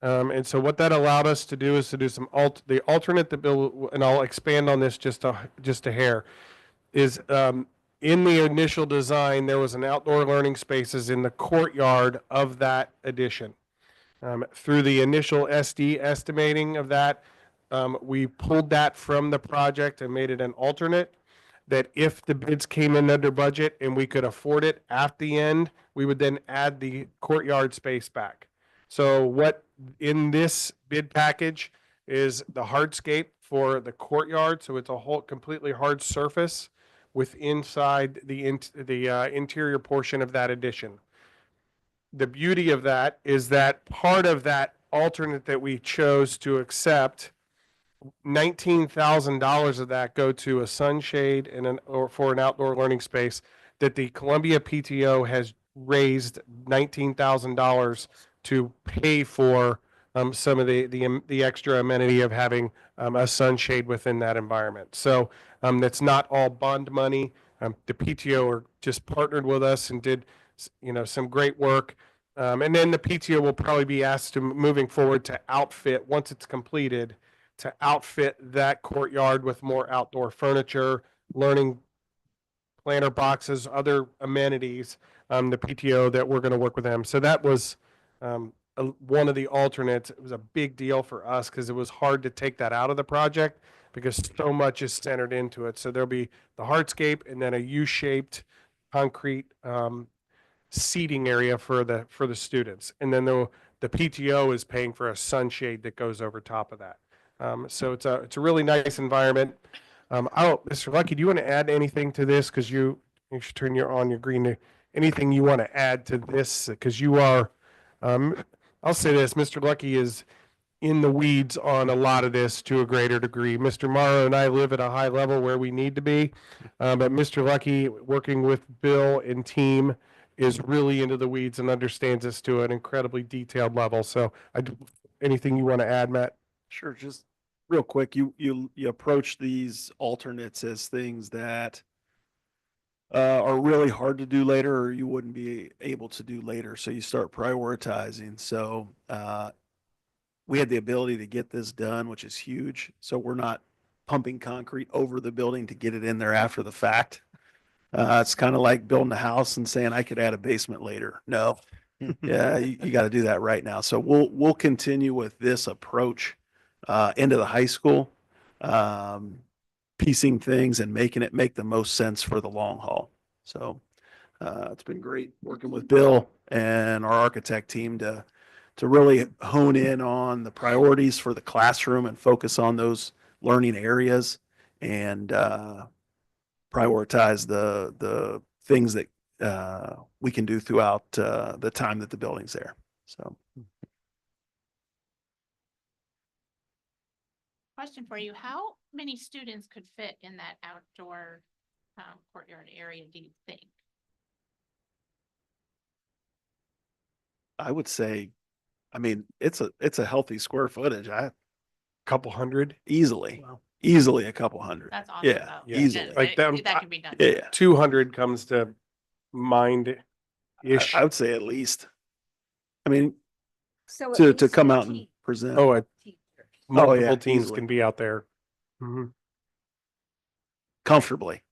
And so what that allowed us to do is to do some the alternate that Bill, and I'll expand on this just a hair, is in the initial design, there was an outdoor learning spaces in the courtyard of that addition. Through the initial SD estimating of that, we pulled that from the project and made it an alternate that if the bids came in under budget and we could afford it at the end, we would then add the courtyard space back. So what in this bid package is the hardscape for the courtyard. So it's a whole completely hard surface with inside the interior portion of that addition. The beauty of that is that part of that alternate that we chose to accept, $19,000 of that go to a sunshade or for an outdoor learning space that the Columbia PTO has raised $19,000 to pay for some of the extra amenity of having a sunshade within that environment. So that's not all bond money. The PTO are just partnered with us and did some great work. And then the PTO will probably be asked to moving forward to outfit once it's completed to outfit that courtyard with more outdoor furniture, learning planter boxes, other amenities. The PTO that we're going to work with them. So that was one of the alternates. It was a big deal for us because it was hard to take that out of the project because so much is centered into it. So there'll be the hardscape and then a U-shaped concrete seating area for the students. And then the PTO is paying for a sunshade that goes over top of that. So it's a really nice environment. Mr. Lucky, do you want to add anything to this? Because you should turn on your green. Anything you want to add to this? Because you are, I'll say this, Mr. Lucky is in the weeds on a lot of this to a greater degree. Mr. Morrow and I live at a high level where we need to be, but Mr. Lucky, working with Bill and team, is really into the weeds and understands this to an incredibly detailed level. So anything you want to add, Matt? Sure. Just real quick, you approach these alternates as things that are really hard to do later or you wouldn't be able to do later. So you start prioritizing. So we had the ability to get this done, which is huge. So we're not pumping concrete over the building to get it in there after the fact. It's kind of like building a house and saying I could add a basement later. No, yeah, you got to do that right now. So we'll continue with this approach into the high school, piecing things and making it make the most sense for the long haul. So it's been great working with Bill and our architect team to really hone in on the priorities for the classroom and focus on those learning areas and prioritize the things that we can do throughout the time that the building's there. So. Question for you. How many students could fit in that outdoor courtyard area, do you think? I would say, I mean, it's a healthy square footage. Couple hundred? Easily. Wow. easily a couple hundred. That's awesome. Yeah, though. Yeah. easily. That- Like them- That can be done. Yeah, yeah. 200 comes to mind-ish. I would say at least. I mean, So at to least come out and 15 present. Oh, teachers. multiple yeah, teams easily. can be out there. Mhm. Comfortably.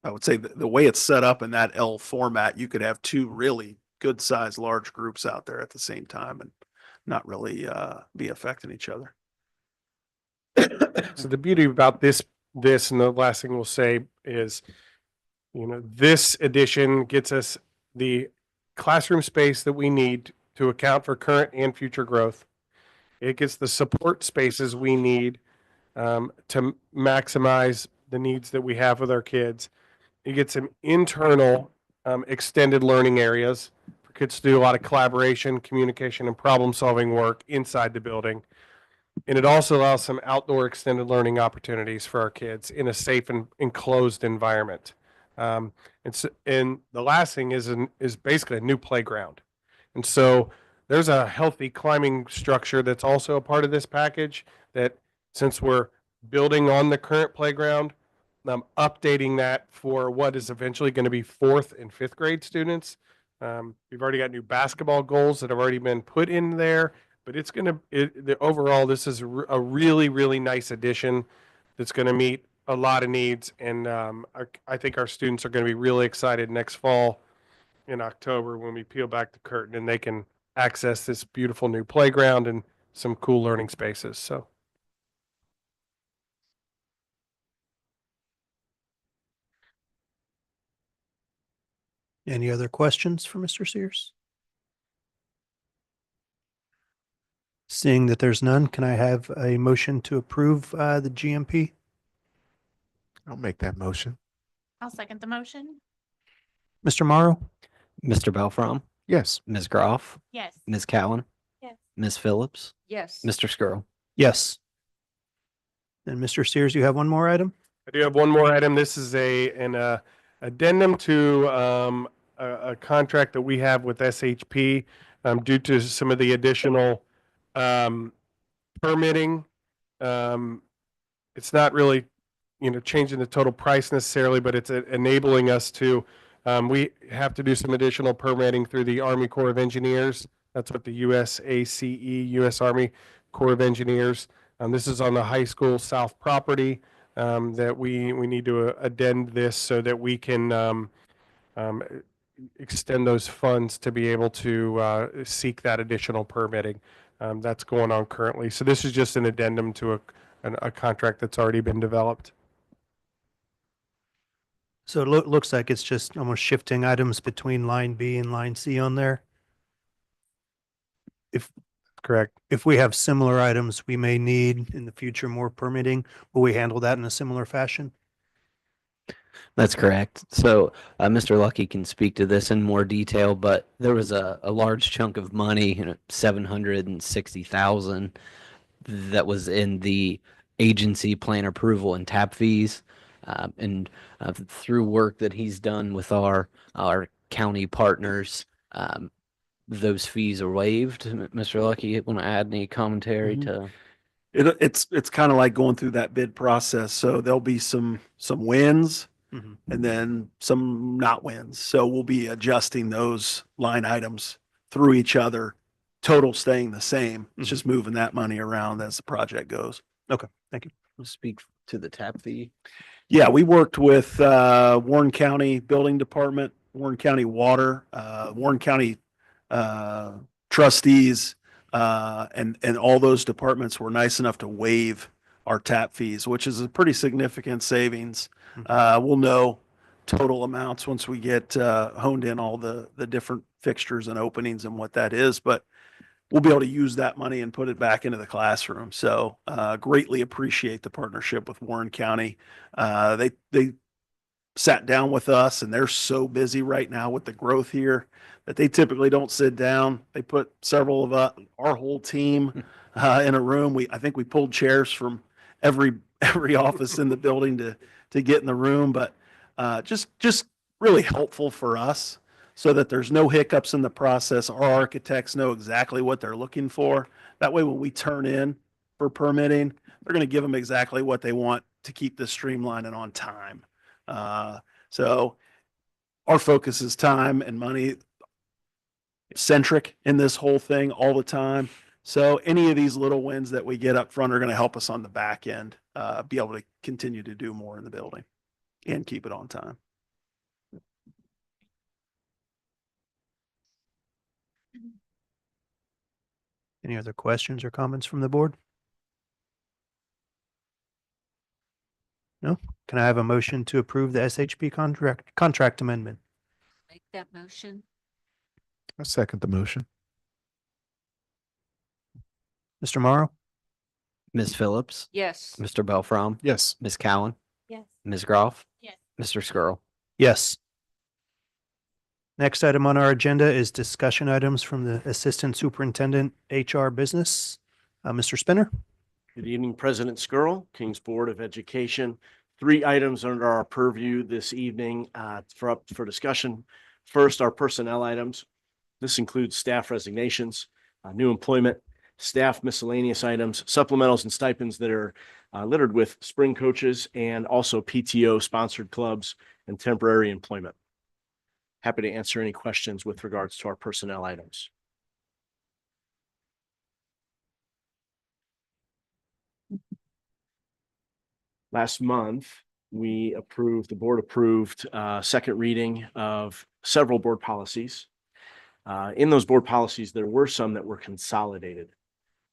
I would say the way it's set up in that L format, you could have two really good sized large groups out there at the same time and not really be affecting each other. So the beauty about this, and the last thing we'll say is, this addition gets us the classroom space that we need to account for current and future growth. It gets the support spaces we need to maximize the needs that we have with our kids. It gets some internal extended learning areas for kids to do a lot of collaboration, communication, and problem-solving work inside the building. And it also allows some outdoor extended learning opportunities for our kids in a safe and enclosed environment. And the last thing is basically a new playground. And so there's a healthy climbing structure that's also a part of this package that, since we're building on the current playground, updating that for what is eventually going to be 4th and 5th grade students. We've already got new basketball goals that have already been put in there, but overall, this is a really, really nice addition that's going to meet a lot of needs. And I think our students are going to be really excited next fall in October when we peel back the curtain and they can access this beautiful new playground and some cool learning spaces. So. Any other questions for Mr. Sears? Seeing that there's none, can I have a motion to approve the GMP? I'll make that motion. I'll second the motion. Mr. Morrow? Mr. Belfrom, Yes. Ms. Groff, Yes. Ms. Cowan, Yes. Ms. Phillips, Yes. Mr. Skrull. Yes. And Mr. Sears, you have one more item? I do have one more item. This is an addendum to a contract that we have with SHP due to some of the additional permitting. It's not really, changing the total price necessarily, but it's enabling us to, we have to do some additional permitting through the Army Corps of Engineers. That's what the USACE, U.S. Army Corps of Engineers. This is on the high school south property. That we need to addend this so that we can extend those funds to be able to seek that additional permitting. That's going on currently. So this is just an addendum to a contract that's already been developed. So it looks like it's just almost shifting items between line B and line C on there. Correct. If we have similar items we may need in the future more permitting, will we handle that in a similar fashion? That's correct. So Mr. Lucky can speak to this in more detail, but there was a large chunk of money, 760,000, that was in the agency plan approval and tap fees. And through work that he's done with our county partners, those fees are waived. Mr. Lucky, want to add any commentary to? It's kind of like going through that bid process. So there'll be some wins and then some not wins. So we'll be adjusting those line items through each other, total staying the same. It's just moving that money around as the project goes. Okay, thank you. Speak to the tap fee. Yeah, we worked with Warren County Building Department, Warren County Water, Warren County trustees, and all those departments were nice enough to waive our tap fees, which is a pretty significant savings. We'll know total amounts once we get honed in all the different fixtures and openings and what that is, but we'll be able to use that money and put it back into the classroom. So greatly appreciate the partnership with Warren County. They sat down with us, and they're so busy right now with the growth here that they typically don't sit down. They put several of our whole team in a room. I think we pulled chairs from every office in the building to get in the room, but just really helpful for us so that there's no hiccups in the process. Our architects know exactly what they're looking for. That way, when we turn in for permitting, they're going to give them exactly what they want to keep this streamlined and on time. So our focus is time and money centric in this whole thing all the time. So any of these little wins that we get up front are going to help us on the back end, be able to continue to do more in the building and keep it on time. Any other questions or comments from the board? No? Can I have a motion to approve the SHP contract amendment? Make that motion. I second the motion. Mr. Morrow? Ms. Phillips, Yes. Mr. Belfrom, Yes. Ms. Cowan, Yes. Ms. Groff, Yes. Mr. Skrull. Yes. Next item on our agenda is discussion items from the Assistant Superintendent HR Business. Mr. Spinner? Good evening, President Skrull, King's Board of Education. 3 items under our purview this evening for discussion. First, our personnel items. This includes staff resignations, new employment, staff miscellaneous items, supplementals and stipends that are littered with spring coaches and also PTO sponsored clubs and temporary employment. Happy to answer any questions with regards to our personnel items. Last month, the board approved second reading of several board policies. In those board policies, there were some that were consolidated.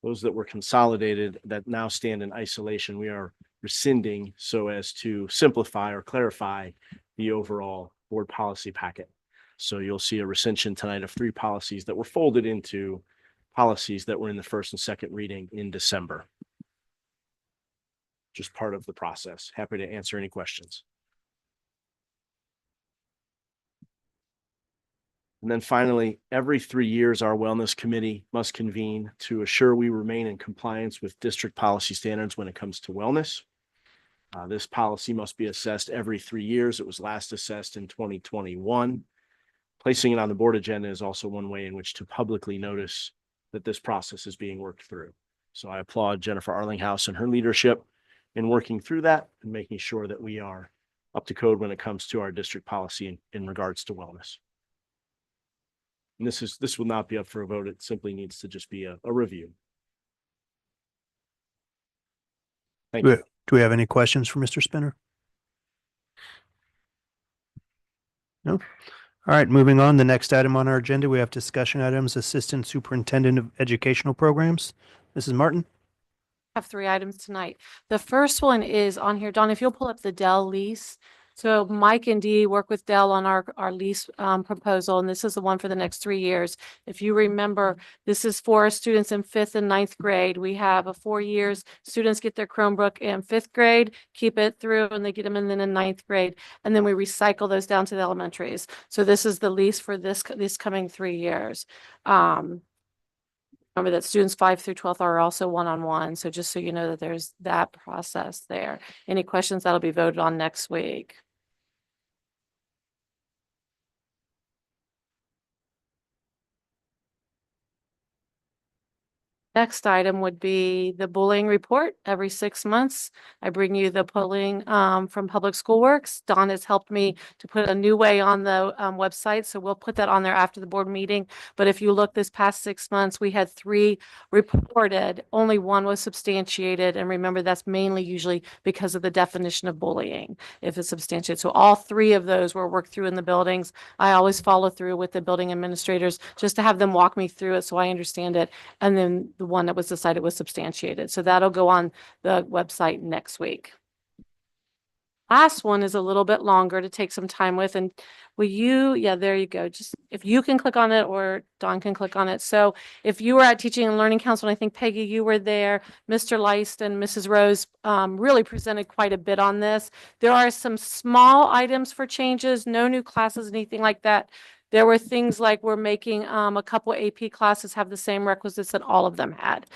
Those that were consolidated that now stand in isolation, we are rescinding so as to simplify or clarify the overall board policy packet. So you'll see a rescission tonight of 3 policies that were folded into policies that were in the first and second reading in December. Just part of the process. Happy to answer any questions. And then finally, every 3 years, our wellness committee must convene to assure we remain in compliance with district policy standards when it comes to wellness. This policy must be assessed every 3 years. It was last assessed in 2021. Placing it on the board agenda is also one way in which to publicly notice that this process is being worked through. So I applaud Jennifer Arlinghouse and her leadership in working through that and making sure that we are up to code when it comes to our district policy in regards to wellness. And this will not be up for a vote. It simply needs to just be a review. Thank you. Do we have any questions for Mr. Spinner? No? All right, moving on. The next item on our agenda, we have discussion items, Assistant Superintendent of Educational Programs. Mrs. Martin? Have 3 items tonight. The first one is on here, Don, if you'll pull up the Dell lease. So Mike and Dee work with Dell on our lease proposal, and this is the one for the next 3 years. If you remember, this is for students in 5th and 9th grade. We have a 4 years. Students get their Chromebook in 5th grade, keep it through, and they get them in 9th grade. And then we recycle those down to the elementaries. So this is the lease for this coming 3 years. Remember that students 5 through 12th are also one-on-one. So just so you know that there's that process there. Any questions? That'll be voted on next week. Next item would be the bullying report. Every 6 months, I bring you the bullying from Public School Works. Dawn has helped me to put a new way on the website, so we'll put that on there after the board meeting. But if you look this past 6 months, we had 3 reported. Only 1 was substantiated, and remember that's mainly usually because of the definition of bullying, if it's substantiated. So all 3 of those were worked through in the buildings. I always follow through with the building administrators just to have them walk me through it so I understand it, and then the one that was decided was substantiated. So that'll go on the website next week. Last one is a little bit longer to take some time with. And will you, yeah, there you go. Just if you can click on it or Dawn can click on it. So if you were at Teaching and Learning Council, and I think Peggy, you were there, Mr. Leist and Mrs. Rose really presented quite a bit on this. There are some small items for changes, no new classes, anything like that. There were things like we're making a couple AP classes have the same requisites that all of them had.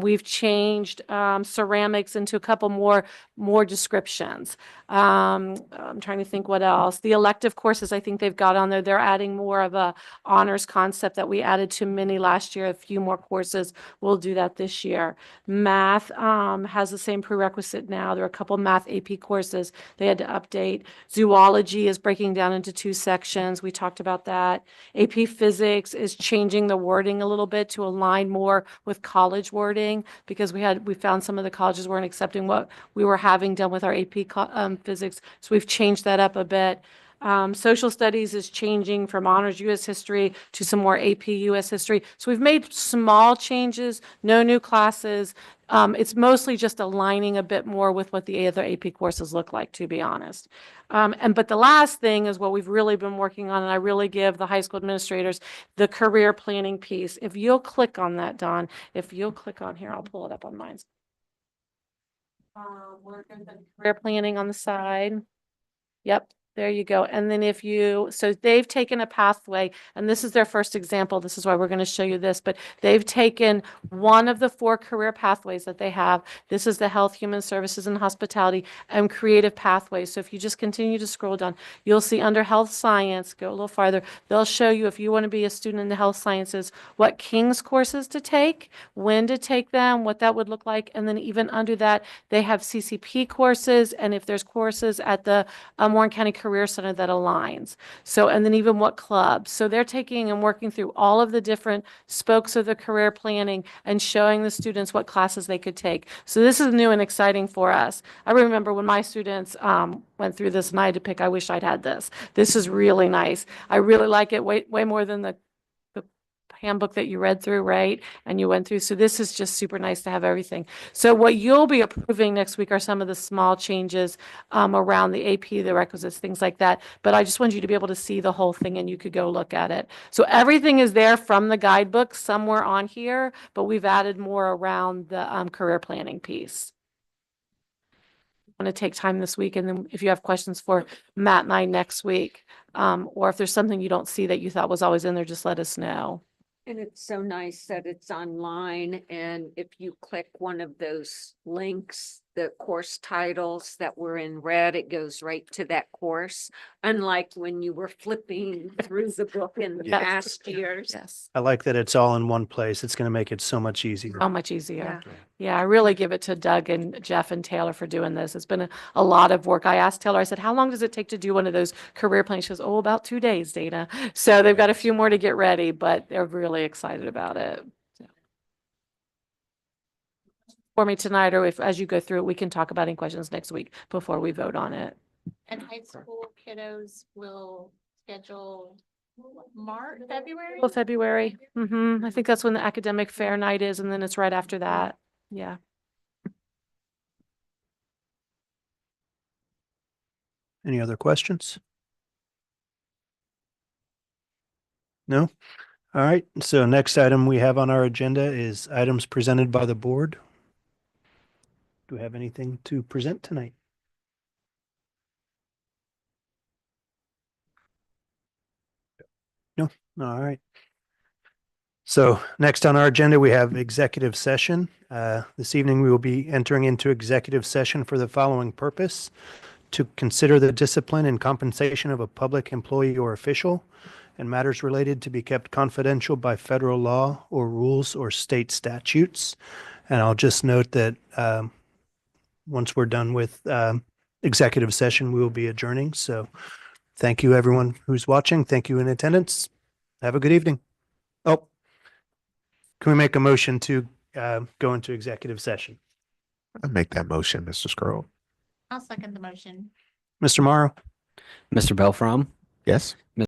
We've changed ceramics into a couple more descriptions. I'm trying to think what else. The elective courses, I think they've got on there. They're adding more of a honors concept that we added to mini last year. A few more courses. We'll do that this year. Math has the same prerequisite now. There are a couple math AP courses they had to update. Zoology is breaking down into 2 sections. We talked about that. AP Physics is changing the wording a little bit to align more with college wording because we found some of the colleges weren't accepting what we were having done with our AP Physics. So we've changed that up a bit. Social studies is changing from honors U.S. history to some more AP U.S. history. So we've made small changes, no new classes. It's mostly just aligning a bit more with what the other AP courses look like, to be honest. But the last thing is what we've really been working on, and I really give the high school administrators the career planning piece. If you'll click on that, Don, if you'll click on here, I'll pull it up on mine. We're going to career planning on the side. Yep. There you go. And then so they've taken a pathway, and this is their first example. This is why we're going to show you this, but they've taken one of the 4 career pathways that they have. This is the health, human services, and hospitality and creative pathways. So if you just continue to scroll down, you'll see under health science, go a little farther, they'll show you if you want to be a student in the health sciences, what King's courses to take, when to take them, what that would look like. And then even under that, they have CCP courses. And if there's courses at the Warren County Career Center that aligns. So, and then even what clubs. So they're taking and working through all of the different spokes of the career planning and showing the students what classes they could take. So this is new and exciting for us. I remember when my students went through this and I had to pick, I wish I'd had this. This is really nice. I really like it way more than the handbook that you read through, right? And you went through. So this is just super nice to have everything. So what you'll be approving next week are some of the small changes around the AP, the requisites, things like that. But I just want you to be able to see the whole thing and you could go look at it. So everything is there from the guidebook somewhere on here, but we've added more around the career planning piece. I'm going to take time this week, and then if you have questions for Matt and I next week, or if there's something you don't see that you thought was always in there, just let us know. And it's so nice that it's online, and if you click one of those links, the course titles that were in red, it goes right to that course. Unlike when you were flipping through the book in the Yes. past years. Yes. I like that it's all in one place. It's going to make it so much easier. So much easier. Yeah. Yeah, I really give it to Doug and Jeff and Taylor for doing this. It's been a lot of work. I asked Taylor, I said, how long does it take to do one of those career plans? She goes, oh, about 2 days, Dana. So they've got a few more to get ready, but they're really excited about it. So. For me tonight, or if as you go through it, we can talk about any questions next week before we vote on it. And high school kiddos will schedule February? Well, February. I think that's when the academic fair night is, and then it's right after that. Yeah. Any other questions? No? All right. So next item we have on our agenda is items presented by the board. Do we have anything to present tonight? No? All right. So next on our agenda, we have executive session. This evening, we will be entering into executive session for the following purpose: to consider the discipline and compensation of a public employee or official, and matters related to be kept confidential by federal law or rules or state statutes. And I'll just note that once we're done with executive session, we will be adjourning. So thank you, everyone who's watching. Thank you in attendance. Have a good evening. Oh, can we make a motion to go into executive session? I make that motion, Mr. Scroll. I'll second the motion. Mr. Morrow? Mr. Belfrom, Yes.